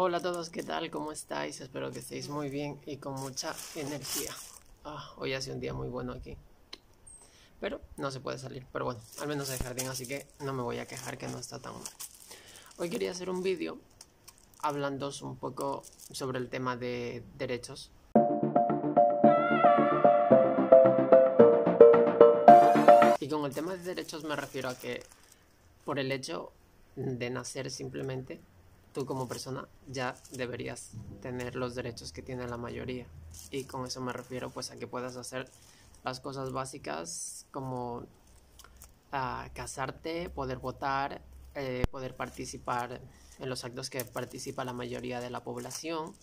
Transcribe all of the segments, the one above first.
Hola a todos, ¿qué tal? ¿Cómo estáis? Espero que estéis muy bien y con mucha energía. Hoy hace un día muy bueno aquí, pero no se puede salir. Pero bueno, al menos hay jardín, así que no me voy a quejar, que no está tan mal. Hoy quería hacer un vídeo hablándoos un poco sobre el tema de derechos. Y con el tema de derechos me refiero a que por el hecho de nacer simplemente, tú como persona ya deberías tener los derechos que tiene la mayoría. Y con eso me refiero pues a que puedas hacer las cosas básicas como casarte, poder votar, poder participar en los actos que participa la mayoría de la población,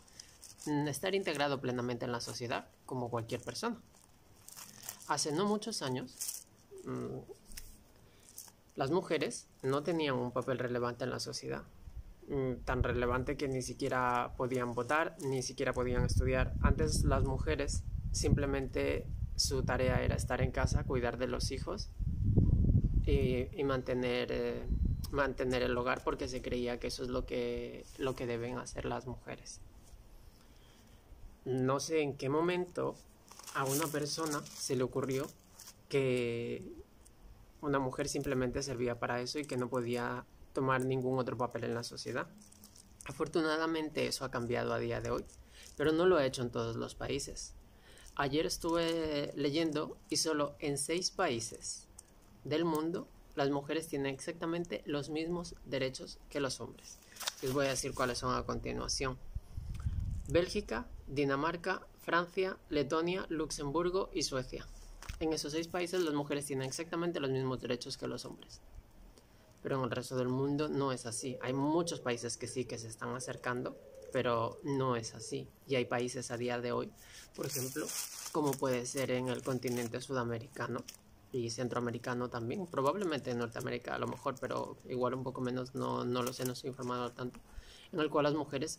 estar integrado plenamente en la sociedad como cualquier persona. Hace no muchos años, las mujeres no tenían un papel relevante en la sociedad, tan relevante que ni siquiera podían votar, ni siquiera podían estudiar. Antes las mujeres simplemente su tarea era estar en casa, cuidar de los hijos y mantener el hogar, porque se creía que eso es lo que deben hacer las mujeres. No sé en qué momento a una persona se le ocurrió que una mujer simplemente servía para eso y que no podía tomar ningún otro papel en la sociedad. Afortunadamente eso ha cambiado a día de hoy, pero no lo ha hecho en todos los países. Ayer estuve leyendo y solo en 6 países del mundo las mujeres tienen exactamente los mismos derechos que los hombres. Les voy a decir cuáles son a continuación: Bélgica, Dinamarca, Francia, Letonia, Luxemburgo y Suecia. En esos 6 países las mujeres tienen exactamente los mismos derechos que los hombres. Pero en el resto del mundo no es así. Hay muchos países que sí que se están acercando, pero no es así. Y hay países a día de hoy, por ejemplo, como puede ser en el continente sudamericano y centroamericano también, probablemente en Norteamérica a lo mejor, pero igual un poco menos, no lo sé, no estoy informado tanto, en el cual las mujeres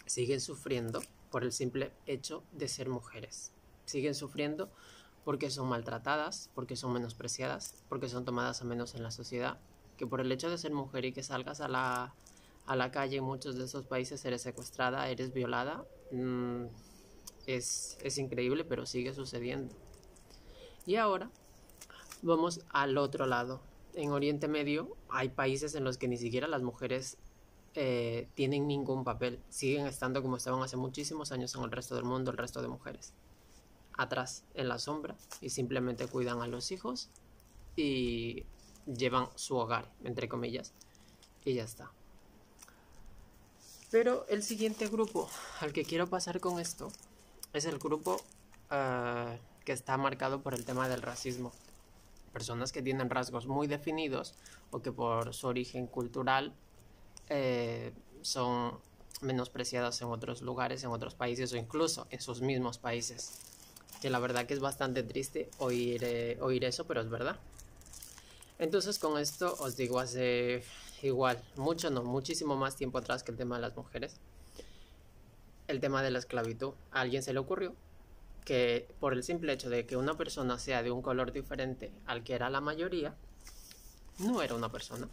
siguen sufriendo por el simple hecho de ser mujeres. Siguen sufriendo porque son maltratadas, porque son menospreciadas, porque son tomadas a menos en la sociedad, que por el hecho de ser mujer y que salgas a la calle en muchos de esos países eres secuestrada, eres violada. Es increíble, pero sigue sucediendo. Y ahora vamos al otro lado. En Oriente Medio hay países en los que ni siquiera las mujeres tienen ningún papel. Siguen estando como estaban hace muchísimos años en el resto del mundo, el resto de mujeres. Atrás, en la sombra, y simplemente cuidan a los hijos y llevan su hogar, entre comillas, y ya está. Pero el siguiente grupo al que quiero pasar con esto es el grupo que está marcado por el tema del racismo. Personas que tienen rasgos muy definidos o que por su origen cultural son menospreciadas en otros lugares, en otros países o incluso en sus mismos países. Que la verdad que es bastante triste oír eso, pero es verdad. Entonces con esto os digo, hace igual, mucho no, muchísimo más tiempo atrás que el tema de las mujeres, el tema de la esclavitud, a alguien se le ocurrió que por el simple hecho de que una persona sea de un color diferente al que era la mayoría, no era una persona,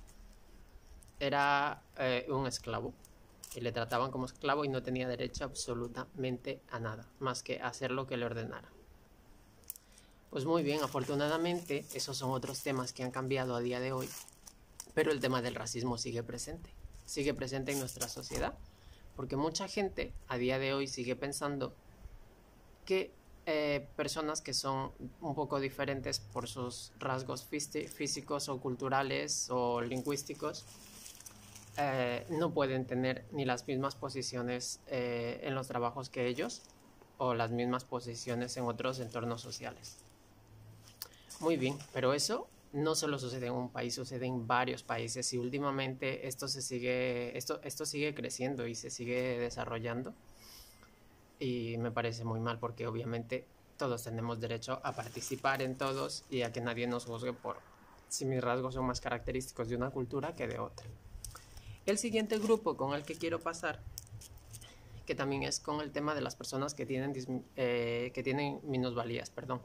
era un esclavo, y le trataban como esclavo y no tenía derecho absolutamente a nada, más que hacer lo que le ordenara. Pues muy bien, afortunadamente esos son otros temas que han cambiado a día de hoy, pero el tema del racismo sigue presente en nuestra sociedad, porque mucha gente a día de hoy sigue pensando que personas que son un poco diferentes por sus rasgos físicos o culturales o lingüísticos no pueden tener ni las mismas posiciones en los trabajos que ellos o las mismas posiciones en otros entornos sociales. Muy bien, pero eso no solo sucede en un país, sucede en varios países y últimamente esto sigue creciendo y se sigue desarrollando, y me parece muy mal porque obviamente todos tenemos derecho a participar en todos y a que nadie nos juzgue por si mis rasgos son más característicos de una cultura que de otra. El siguiente grupo con el que quiero pasar, que también es con el tema de las personas que tienen minusvalías, perdón.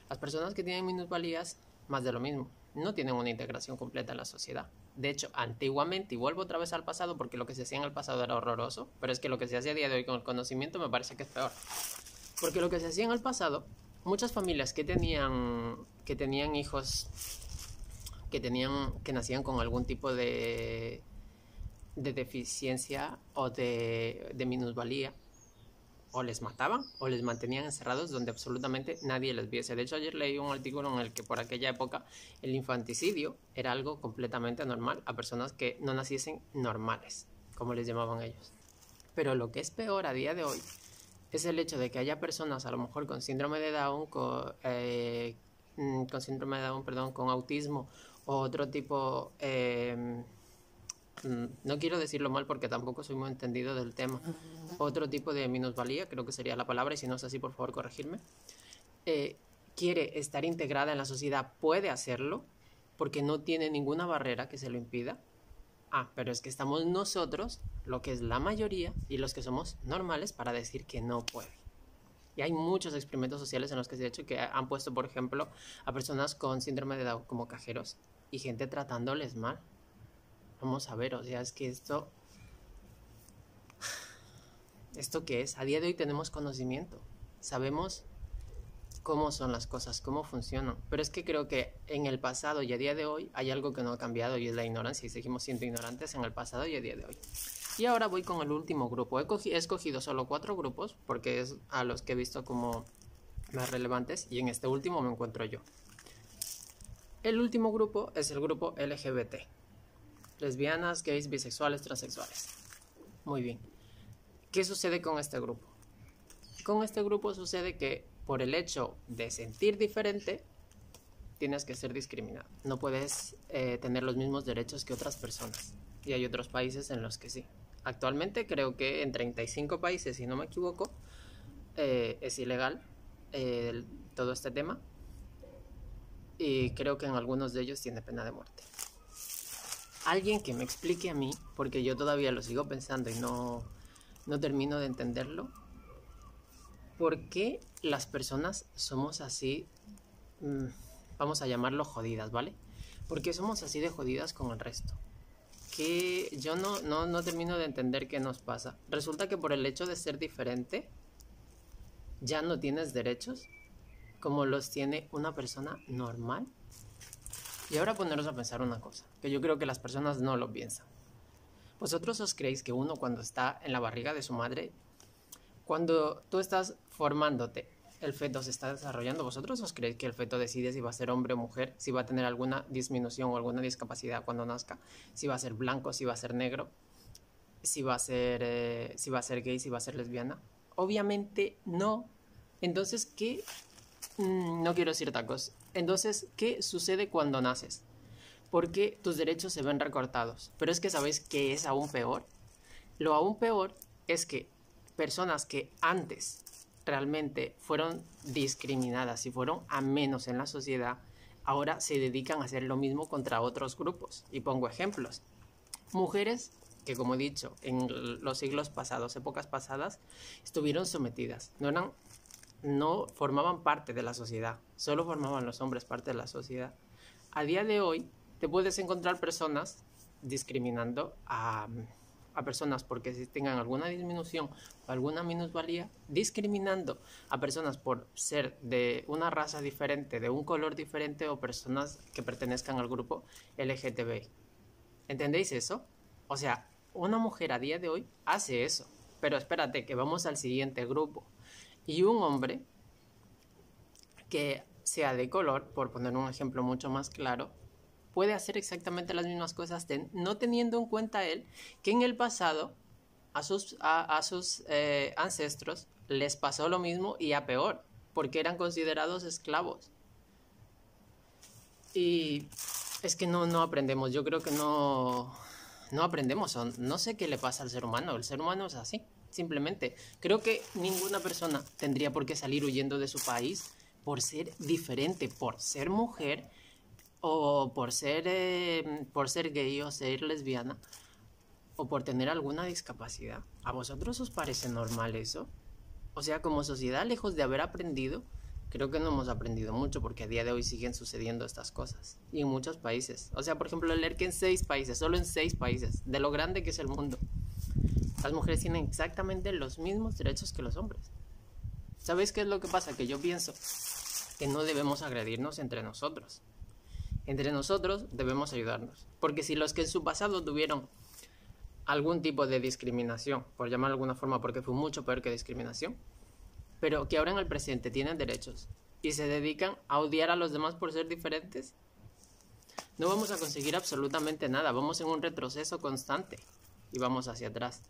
Las personas que tienen minusvalías, más de lo mismo. no tienen una integración completa en la sociedad. De hecho, antiguamente, y vuelvo otra vez al pasado porque lo que se hacía en el pasado era horroroso, pero es que lo que se hace a día de hoy con el conocimiento me parece que es peor. Porque lo que se hacía en el pasado, muchas familias que tenían hijos que nacían con algún tipo de deficiencia o de minusvalía, o les mataban o les mantenían encerrados donde absolutamente nadie les viese. De hecho, ayer leí un artículo en el que por aquella época el infanticidio era algo completamente normal a personas que no naciesen normales, como les llamaban ellos. Pero lo que es peor a día de hoy es el hecho de que haya personas a lo mejor con síndrome de Down, con autismo o otro tipo... no quiero decirlo mal porque tampoco soy muy entendido del tema. Otro tipo de minusvalía, creo que sería la palabra, y si no es así, por favor, corregirme. Quiere estar integrada en la sociedad, puede hacerlo, porque no tiene ninguna barrera que se lo impida. Pero es que estamos nosotros, lo que es la mayoría, y los que somos normales, para decir que no puede. Y hay muchos experimentos sociales en los que se ha hecho que han puesto, por ejemplo, a personas con síndrome de Down como cajeros y gente tratándoles mal. Vamos a ver, o sea, es que ¿esto qué es? A día de hoy tenemos conocimiento, sabemos cómo son las cosas, cómo funcionan, pero es que creo que en el pasado y a día de hoy hay algo que no ha cambiado y es la ignorancia, y seguimos siendo ignorantes en el pasado y a día de hoy. Y ahora voy con el último grupo. He escogido solo 4 grupos porque es a los que he visto como más relevantes, y en este último me encuentro yo. El último grupo es el grupo LGBT. Lesbianas, gays, bisexuales, transexuales. Muy bien. ¿Qué sucede con este grupo? Con este grupo sucede que por el hecho de sentir diferente, tienes que ser discriminado. No puedes tener los mismos derechos que otras personas. Y hay otros países en los que sí. Actualmente creo que en 35 países, si no me equivoco, es ilegal todo este tema. Y creo que en algunos de ellos tiene pena de muerte. Alguien que me explique a mí, porque yo todavía lo sigo pensando y no termino de entenderlo. ¿Por qué las personas somos así, vamos a llamarlo jodidas, ¿vale? ¿Por qué somos así de jodidas con el resto? Que yo no termino de entender qué nos pasa. Resulta que por el hecho de ser diferente, ya no tienes derechos como los tiene una persona normal. Y ahora poneros a pensar una cosa, que yo creo que las personas no lo piensan. ¿Vosotros os creéis que uno cuando está en la barriga de su madre, cuando tú estás formándote, el feto se está desarrollando, ¿vosotros os creéis que el feto decide si va a ser hombre o mujer, si va a tener alguna disminución o alguna discapacidad cuando nazca, si va a ser blanco, si va a ser negro, si va a ser gay, si va a ser lesbiana? Obviamente no. Entonces, ¿qué? No quiero decir tacos. Entonces, ¿qué sucede cuando naces? Porque tus derechos se ven recortados. Pero es que ¿sabéis qué es aún peor? Lo aún peor es que personas que antes realmente fueron discriminadas y fueron a menos en la sociedad, ahora se dedican a hacer lo mismo contra otros grupos. Y pongo ejemplos. Mujeres que, como he dicho, en los siglos pasados, épocas pasadas, estuvieron sometidas. No formaban parte de la sociedad, solo formaban los hombres parte de la sociedad. A día de hoy te puedes encontrar personas discriminando a personas porque si tengan alguna disminución o alguna minusvalía, discriminando a personas por ser de una raza diferente, de un color diferente, o personas que pertenezcan al grupo LGTBI. ¿Entendéis eso? O sea, una mujer a día de hoy hace eso. Pero espérate, que vamos al siguiente grupo. Y un hombre que sea de color, por poner un ejemplo mucho más claro, puede hacer exactamente las mismas cosas, no teniendo en cuenta él que en el pasado a sus ancestros les pasó lo mismo y a peor, porque eran considerados esclavos. Y es que no aprendemos, yo creo que no aprendemos, no sé qué le pasa al ser humano, el ser humano es así. Simplemente, creo que ninguna persona tendría por qué salir huyendo de su país por ser diferente, por ser mujer o por ser gay o ser lesbiana o por tener alguna discapacidad. ¿A vosotros os parece normal eso? O sea, como sociedad, lejos de haber aprendido, creo que no hemos aprendido mucho porque a día de hoy siguen sucediendo estas cosas. Y en muchos países. O sea, por ejemplo, leer que en 6 países, solo en 6 países, de lo grande que es el mundo, las mujeres tienen exactamente los mismos derechos que los hombres. ¿Sabéis qué es lo que pasa? Que yo pienso que no debemos agredirnos entre nosotros. Entre nosotros debemos ayudarnos. Porque si los que en su pasado tuvieron algún tipo de discriminación, por llamarlo de alguna forma, porque fue mucho peor que discriminación, pero que ahora en el presente tienen derechos y se dedican a odiar a los demás por ser diferentes, no vamos a conseguir absolutamente nada. Vamos en un retroceso constante y vamos hacia atrás.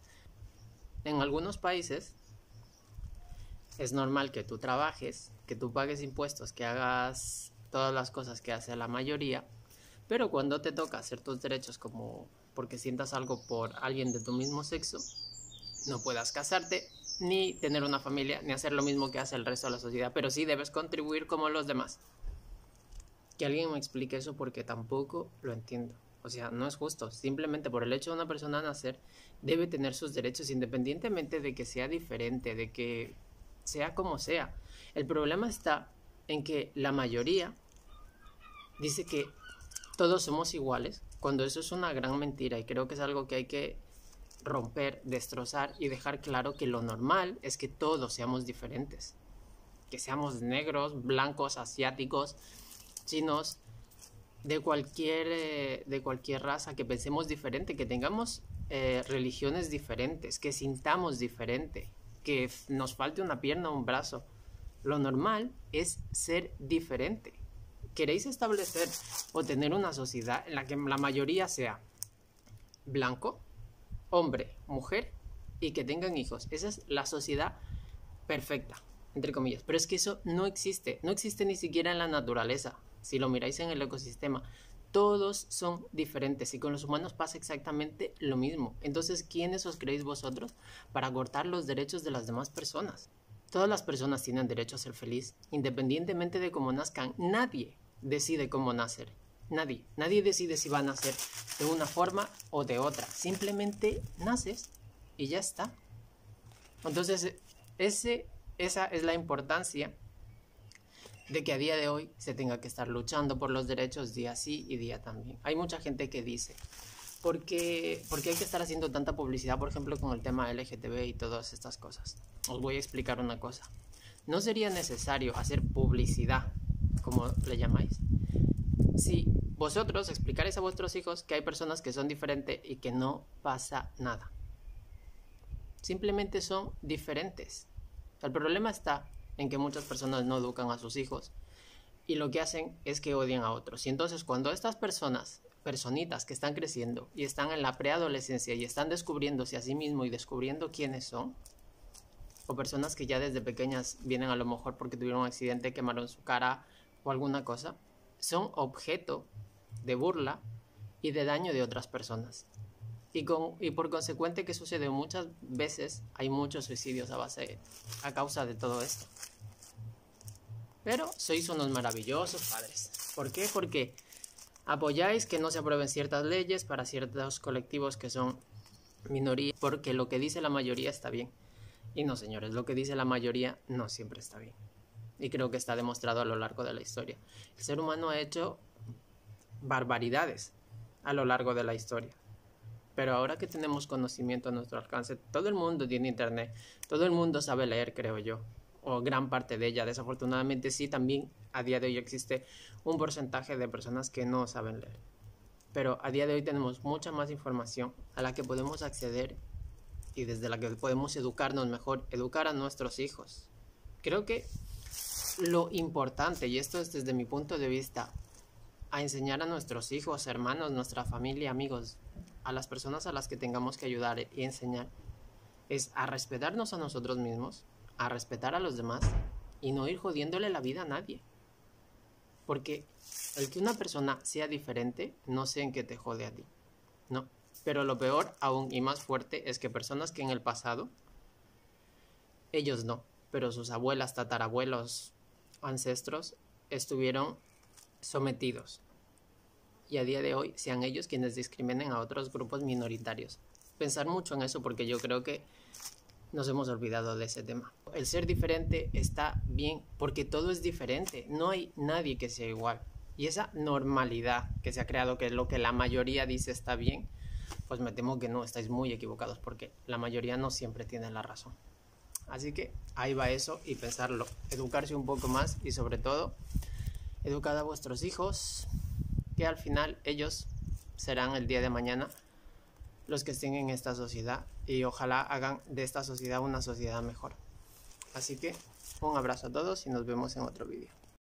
En algunos países es normal que tú trabajes, que tú pagues impuestos, que hagas todas las cosas que hace la mayoría, pero cuando te toca hacer tus derechos, como porque sientas algo por alguien de tu mismo sexo, no puedas casarte, ni tener una familia, ni hacer lo mismo que hace el resto de la sociedad, pero sí debes contribuir como los demás. Que alguien me explique eso porque tampoco lo entiendo. O sea, no es justo. Simplemente por el hecho de una persona nacer, debe tener sus derechos independientemente de que sea diferente, de que sea como sea. El problema está en que la mayoría dice que todos somos iguales, cuando eso es una gran mentira, y creo que es algo que hay que romper, destrozar y dejar claro que lo normal es que todos seamos diferentes. Que seamos negros, blancos, asiáticos, chinos, de cualquier raza, que pensemos diferente, que tengamos religiones diferentes, que sintamos diferente, que nos falte una pierna o un brazo. Lo normal es ser diferente. ¿Queréis establecer o tener una sociedad en la que la mayoría sea blanco, hombre, mujer y que tengan hijos? Esa es la sociedad perfecta, entre comillas. Pero es que eso no existe. No existe ni siquiera en la naturaleza. Si lo miráis en el ecosistema, todos son diferentes y con los humanos pasa exactamente lo mismo. Entonces, ¿quiénes os creéis vosotros para cortar los derechos de las demás personas? Todas las personas tienen derecho a ser feliz, independientemente de cómo nazcan. Nadie decide cómo nacer. Nadie decide si va a nacer de una forma o de otra. Simplemente naces y ya está. Entonces, esa es la importancia de que a día de hoy se tenga que estar luchando por los derechos día sí y día también. Hay mucha gente que dice, ¿por qué hay que estar haciendo tanta publicidad, por ejemplo, con el tema LGTB y todas estas cosas? Os voy a explicar una cosa. No sería necesario hacer publicidad, como le llamáis, si vosotros explicaréis a vuestros hijos que hay personas que son diferentes y que no pasa nada. Simplemente son diferentes. El problema está en que muchas personas no educan a sus hijos y lo que hacen es que odian a otros. Y entonces cuando estas personitas que están creciendo y están en la preadolescencia y están descubriéndose a sí mismos y descubriendo quiénes son, o personas que ya desde pequeñas vienen a lo mejor porque tuvieron un accidente, quemaron su cara o alguna cosa, son objeto de burla y de daño de otras personas. Y por consecuente, ¿qué sucede? Muchas veces hay muchos suicidios a causa de todo esto. Pero sois unos maravillosos padres. ¿Por qué? Porque apoyáis que no se aprueben ciertas leyes para ciertos colectivos que son minoría, porque lo que dice la mayoría está bien. Y no, señores, lo que dice la mayoría no siempre está bien. Y creo que está demostrado a lo largo de la historia. El ser humano ha hecho barbaridades a lo largo de la historia. Pero ahora que tenemos conocimiento a nuestro alcance, todo el mundo tiene internet, todo el mundo sabe leer, creo yo, o gran parte de ella. Desafortunadamente sí, también a día de hoy existe un porcentaje de personas que no saben leer. Pero a día de hoy tenemos mucha más información a la que podemos acceder y desde la que podemos educarnos mejor, educar a nuestros hijos. Creo que lo importante, y esto es desde mi punto de vista, a enseñar a nuestros hijos, hermanos, nuestra familia, amigos, a las personas a las que tengamos que ayudar y enseñar, es a respetarnos a nosotros mismos, a respetar a los demás y no ir jodiéndole la vida a nadie. Porque el que una persona sea diferente, no sé en qué te jode a ti, no. Pero lo peor aún y más fuerte es que personas que en el pasado, ellos no, pero sus abuelas, tatarabuelos, ancestros, estuvieron sometidos. Y a día de hoy sean ellos quienes discriminen a otros grupos minoritarios. Pensar mucho en eso porque yo creo que nos hemos olvidado de ese tema. El ser diferente está bien porque todo es diferente, no hay nadie que sea igual. Y esa normalidad que se ha creado, que es lo que la mayoría dice está bien, pues me temo que no, estáis muy equivocados porque la mayoría no siempre tiene la razón. Así que ahí va eso y pensarlo, educarse un poco más y sobre todo educad a vuestros hijos, que al final ellos serán el día de mañana los que estén en esta sociedad y ojalá hagan de esta sociedad una sociedad mejor. Así que un abrazo a todos y nos vemos en otro vídeo.